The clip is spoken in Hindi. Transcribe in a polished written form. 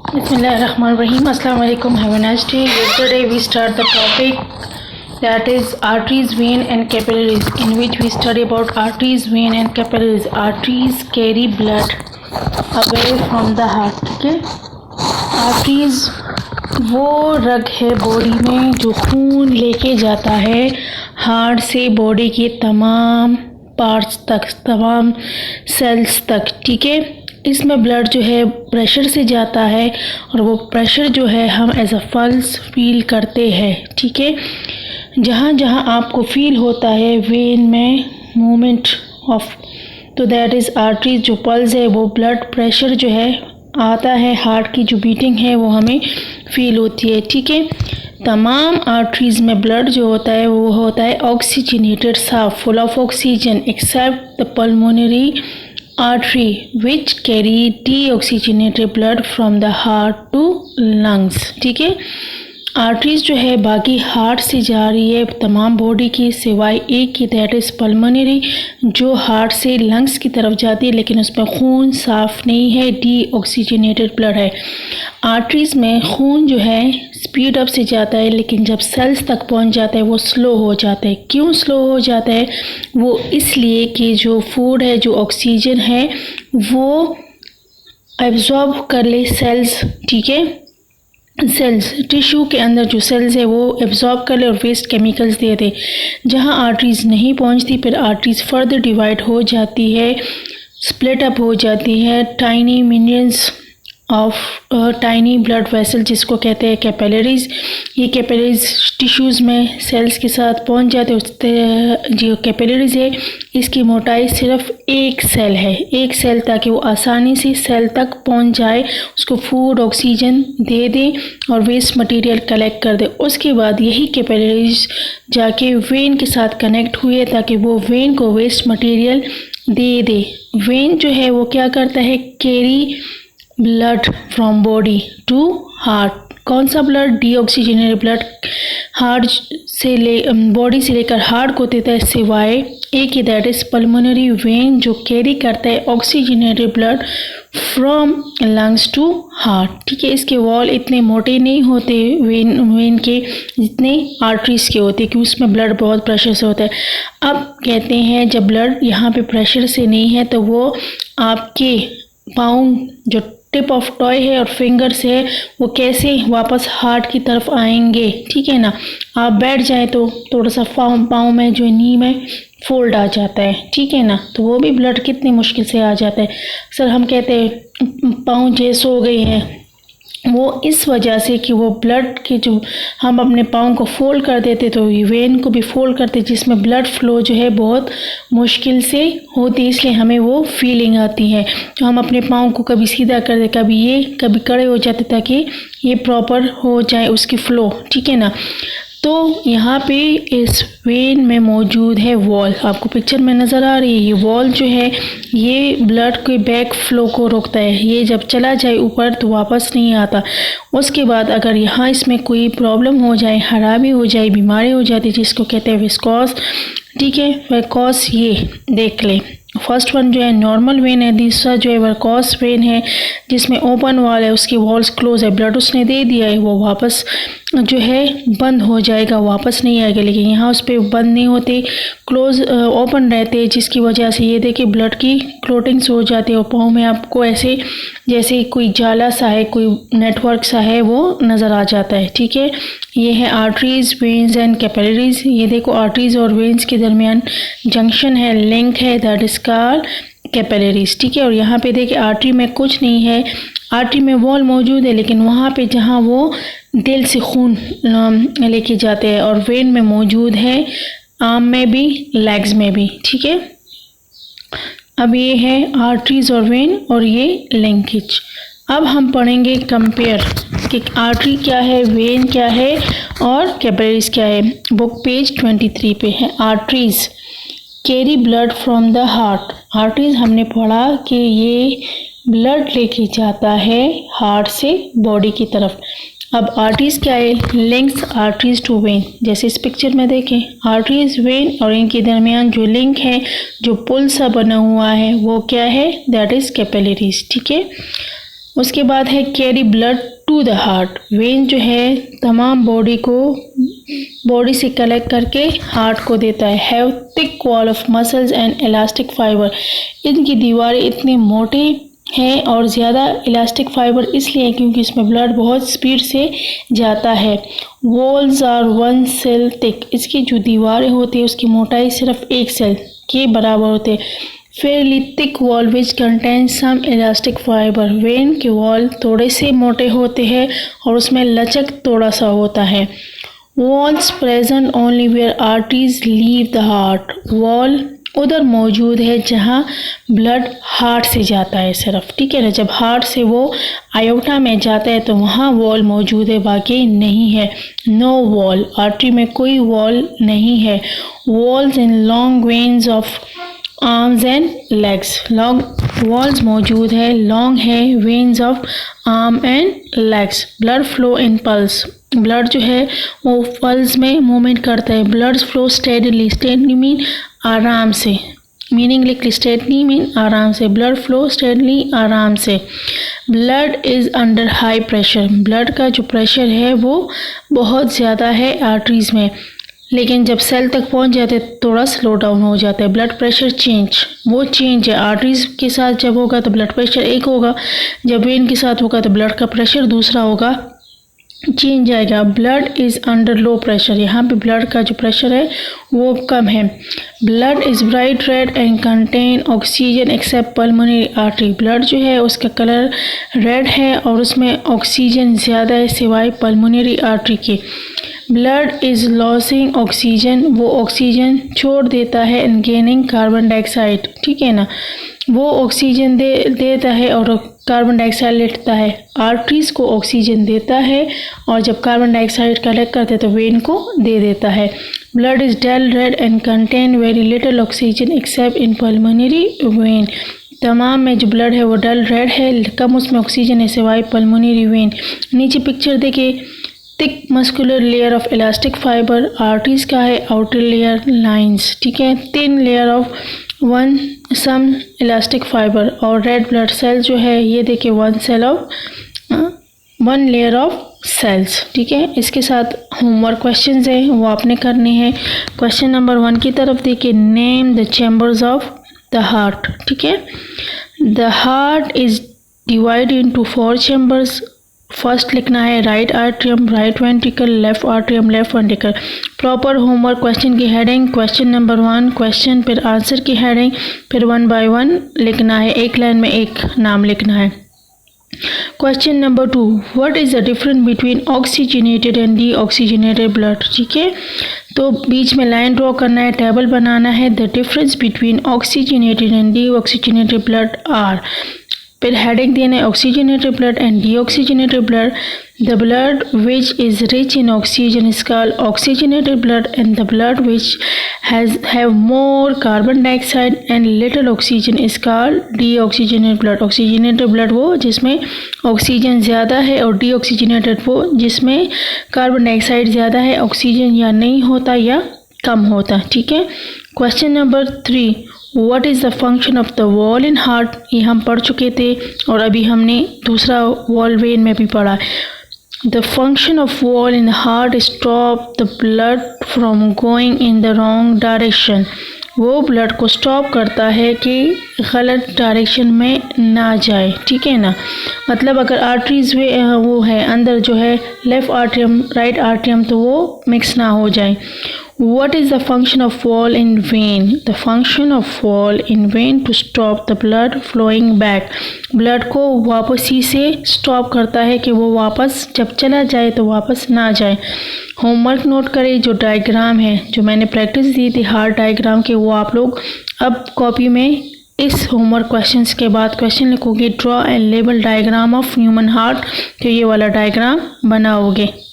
Bismillahirrahmanirrahim. Assalamu alaikum. Have a nice day. Yesterday we start the topic that is arteries, vein and capillaries, in which we study about arteries, vein and capillaries. Arteries carry blood away from the heart. ठीक है, आर्टरीज वो रग है बॉडी में जो खून लेके जाता है हार्ट से बॉडी के तमाम पार्ट्स तक, तमाम सेल्स तक. ठीक है, इसमें ब्लड जो है प्रेशर से जाता है और वो प्रेशर जो है हम एज अ पल्स फील करते हैं. ठीक है, जहाँ जहाँ आपको फील होता है वेन में मूवमेंट ऑफ, तो दैट इज़ आर्टरीज. जो पल्स है वो ब्लड प्रेशर जो है आता है, हार्ट की जो बीटिंग है वो हमें फील होती है. ठीक है, तमाम आर्टरीज में ब्लड जो होता है वो होता है ऑक्सीजनेटेड, साफ, full of oxygen, except the pulmonary artery which carry deoxygenated blood from the heart to lungs. ठीक है, आर्टरीज जो है बाकी हार्ट से जा रही है तमाम बॉडी की सिवाय एक की, दैट इज़ पल्मोनरी, जो हार्ट से लंग्स की तरफ जाती है लेकिन उसमें खून साफ नहीं है, डीऑक्सीजनेटेड ब्लड है. आर्टरीज में खून जो है स्पीड अप से जाता है लेकिन जब सेल्स तक पहुंच जाता है वो स्लो हो जाता है. क्यों स्लो हो जाता है? वो इसलिए कि जो फूड है, जो ऑक्सीजन है वो एब्जॉर्ब कर ले सेल्स. ठीक है, सेल्स, टिश्यू के अंदर जो सेल्स है वो एब्जॉर्ब कर ले और वेस्ट केमिकल्स दे दे. जहाँ आर्टरीज नहीं पहुँचती फिर आर्टरीज फर्दर डिवाइड हो जाती है, स्प्लिट अप हो जाती है, tiny millions of tiny blood vessel जिसको कहते हैं कैपिलरीज. ये कैपिलरीज टिश्यूज़ में सेल्स के साथ पहुंच जाते हैं. उससे जो कैपिलरीज है इसकी मोटाई सिर्फ एक सेल है, एक सेल, ताकि वो आसानी से सेल तक पहुंच जाए, उसको फूड ऑक्सीजन दे दे और वेस्ट मटेरियल कलेक्ट कर दे. उसके बाद यही कैपिलरीज जाके वेन के साथ कनेक्ट हुए ताकि वो वेन को वेस्ट मटेरियल दे दे. वेन जो है वो क्या करता है, carry blood from body to heart. कौन सा ब्लड? डीऑक्सीजनेटेड ब्लड हार्ट से बॉडी से लेकर हार्ट को देता है सिवाय एक ही, दैट इज़ पल्मोनरी वेन, जो कैरी करता है oxygenated blood from lungs to heart. ठीक है, इसके वॉल इतने मोटे नहीं होते वेन के जितने आर्टरीज के होते कि उसमें ब्लड बहुत प्रेशर से होता है. अब कहते हैं जब ब्लड यहाँ पे प्रेशर से नहीं है तो वो आपके पाँव, जो टिप ऑफ टॉय है और फिंगर्स है, वो कैसे वापस हार्ट की तरफ आएंगे. ठीक है ना, आप बैठ जाए तो थोड़ा सा पाँव में जो नी में फोल्ड आ जाता है. ठीक है ना, तो वो भी ब्लड कितनी मुश्किल से आ जाता है. सर हम कहते हैं पाँव जैसे हो गए हैं, वो इस वजह से कि वो ब्लड के जो हम अपने पाँव को फोल्ड कर देते तो वेन को भी फोल्ड करते जिसमें ब्लड फ्लो जो है बहुत मुश्किल से होती, इसलिए हमें वो फीलिंग आती है. तो हम अपने पाँव को कभी सीधा कर दे, कभी ये, कभी कड़े हो जाते ताकि ये प्रॉपर हो जाए उसकी फ़्लो. ठीक है ना, तो यहाँ पे इस वेन में मौजूद है वॉल, आपको पिक्चर में नज़र आ रही है. ये वॉल जो है ये ब्लड के बैक फ्लो को रोकता है. ये जब चला जाए ऊपर तो वापस नहीं आता. उसके बाद अगर यहाँ इसमें कोई प्रॉब्लम हो जाए, खराबी हो जाए, बीमारी हो जाती है जिसको कहते हैं विस्कोस. ठीक है, वेरिकोस ये देख ले. फर्स्ट वन जो है नॉर्मल वेन है, दूसरा जो है वेरिकोस वेन है जिसमें ओपन वॉल है, उसकी वॉल्स क्लोज है, ब्लड उसने दे दिया है, वो वापस जो है बंद हो जाएगा, वापस नहीं आएगा. लेकिन यहाँ उस पर बंद नहीं होते, क्लोज ओपन रहते हैं, जिसकी वजह से ये देखिए ब्लड की क्लोटिंग्स हो जाती है और पाँव में आपको ऐसे जैसे कोई जाला सा है, कोई नेटवर्क सा है, वो नज़र आ जाता है. ठीक है, ये है आर्टरीज, वेन्स एंड कैपिलरीज. ये देखो आर्टरीज और वेन्स के दरमियान जंक्शन है, लिंक है, दैट इज कॉल्ड कैपिलरीज. ठीक है, और यहाँ पे देखिए आर्टरी में कुछ नहीं है, आर्टरी में वॉल मौजूद है लेकिन वहाँ पे जहाँ वो दिल से खून लेके जाते हैं, और वेन में मौजूद है आर्म में भी, लेग्स में भी. ठीक है, अब ये है आर्टरीज और वेन और ये लिंकेज. अब हम पढ़ेंगे कंपेयर कि आर्टरी क्या है, वेन क्या है और कैपिलरीज क्या है. बुक पेज 23 पे है. Arteries carry blood from the heart. Arteries हमने पढ़ा कि ये ब्लड लेके जाता है हार्ट से बॉडी की तरफ. अब आर्टरीज क्या है? Links arteries to vein. जैसे इस पिक्चर में देखें, आर्टरीज, वेन और इनके दरमियान जो लिंक है, जो पुल सा बना हुआ है, वो क्या है? That is capillaries. ठीक है, उसके बाद है carry blood to the heart. Vein जो है तमाम बॉडी से कलेक्ट करके हार्ट को देता है। Have thick wall of muscles and elastic fibre. इनकी दीवारें इतने मोटे हैं और ज़्यादा इलास्टिक फाइबर इसलिए क्योंकि इसमें ब्लड बहुत स्पीड से जाता है। Walls are 1 cell thick. इसकी जो दीवारें होती है उसकी मोटाई सिर्फ 1 सेल के बराबर होते हैं। Fairly thick wall which contain some elastic fibre. Vein के वॉल थोड़े से मोटे होते हैं और उसमें लचक थोड़ा सा होता है। Walls present only where arteries leave the heart. Wall उधर मौजूद है जहाँ ब्लड हार्ट से जाता है सिर्फ, ठीक है ना। जब हार्ट से वो आयोटा में जाता है तो वहाँ वॉल मौजूद है, बाकी नहीं है। नो वॉल, आर्टरी में कोई वॉल नहीं है। Walls in long veins of arms and legs. Long walls मौजूद है, लॉन्ग है veins of arm and legs. Blood flow in pulse. Blood जो है वो पल्स में मूवमेंट करता है। Blood flow steadily. Steadily mean आराम से, मीनिंग लिख स्टेडली मीन आराम से। ब्लड फ्लो स्टेडली आराम से। Blood is under high pressure. Blood का जो प्रेशर है वो बहुत ज़्यादा है आर्टरीज में, लेकिन जब सेल तक पहुंच जाते हैं थोड़ा स्लो डाउन हो जाता है। ब्लड प्रेशर चेंज है। आर्टरीज के साथ जब होगा तो ब्लड प्रेशर एक होगा, जब वेन के साथ होगा तो ब्लड का प्रेशर दूसरा होगा, चेंज आएगा। Blood is under low pressure. यहाँ पे ब्लड का जो प्रेशर है वो कम है। Blood is bright red and contain oxygen accept pulmonary artery. Blood जो है उसका कलर रेड है और उसमें ऑक्सीजन ज़्यादा है सिवाय पल्मोनरी आर्टरी के। Blood is losing oxygen. वो ऑक्सीजन छोड़ देता है एंड गेनिंग कार्बन डाइऑक्साइड, ठीक है ना। वो ऑक्सीजन देता है और कार्बन डाइऑक्साइड लेता है। आर्टरीज को ऑक्सीजन देता है और जब कार्बन डाइऑक्साइड कलेक्ट करते हैं तो वेन को दे देता है। Blood is dull red and contain very little oxygen except in pulmonary vein. तमाम में जो ब्लड है वो डल रेड है, कम उसमें ऑक्सीजन है सिवाय पल्मोनरी वेन। नीचे पिक्चर देखिए। Thick muscular layer of elastic fibre. Arteries का है आउटर लेयर लाइंस, ठीक है। Thin layer of some elastic fibre. और रेड ब्लड सेल जो है ये देखिए 1 लेयर ऑफ सेल्स, ठीक है। इसके साथ होमवर्क क्वेश्चंस हैं वो आपने करने हैं। क्वेश्चन नंबर 1 की तरफ देखिए। Name the chambers of the heart, ठीक है। The heart is divide into 4 chambers. First लिखना है right atrium, right ventricle, left atrium, left ventricle. Proper homework question की हेडिंग, क्वेश्चन नंबर 1 क्वेश्चन, फिर आंसर की हेडिंग, फिर 1 बाय 1 लिखना है, एक लाइन में एक नाम लिखना है। Question number 2, what is the difference between oxygenated and deoxygenated blood, ठीक है। तो बीच में लाइन ड्रॉ करना है, टेबल बनाना है। The difference between oxygenated and deoxygenated blood are. फिर हेडिंग देना है oxygenated blood and deoxygenated blood. The blood which is rich in oxygen is called oxygenated blood and the blood which have more carbon dioxide and little oxygen is called deoxygenated blood. Oxygenated blood वो जिसमें ऑक्सीजन ज़्यादा है और डीऑक्सीजनेटेड वो जिसमें कार्बन डाइऑक्साइड ज़्यादा है, ऑक्सीजन या नहीं होता या कम होता, ठीक है। Question number 3, what is the function of the wall in heart, ये हम पढ़ चुके थे और अभी हमने दूसरा वॉल वेन में भी पढ़ा। The function of wall in heart stop the blood from going in the wrong direction. वो ब्लड को स्टॉप करता है कि गलत डायरेक्शन में ना जाए, ठीक है ना। मतलब अगर आर्टरीज में वो है अंदर जो है लेफ़्ट आर्ट्रियम राइट आर्ट्रियम तो वो मिक्स ना हो जाए। What is the function of wall in vein? The function of wall in vein to stop the blood flowing back. Blood को वापस ही से स्टॉप करता है कि वो वापस जब चला जाए तो वापस ना जाए। होमवर्क नोट करें, जो डायग्राम है जो मैंने प्रैक्टिस दी थी हार्ट डायग्राम के, वो आप लोग अब कॉपी में इस होमवर्क क्वेश्चंस के बाद क्वेश्चन लिखोगे, draw and label diagram of human heart, तो ये वाला डायग्राम बनाओगे।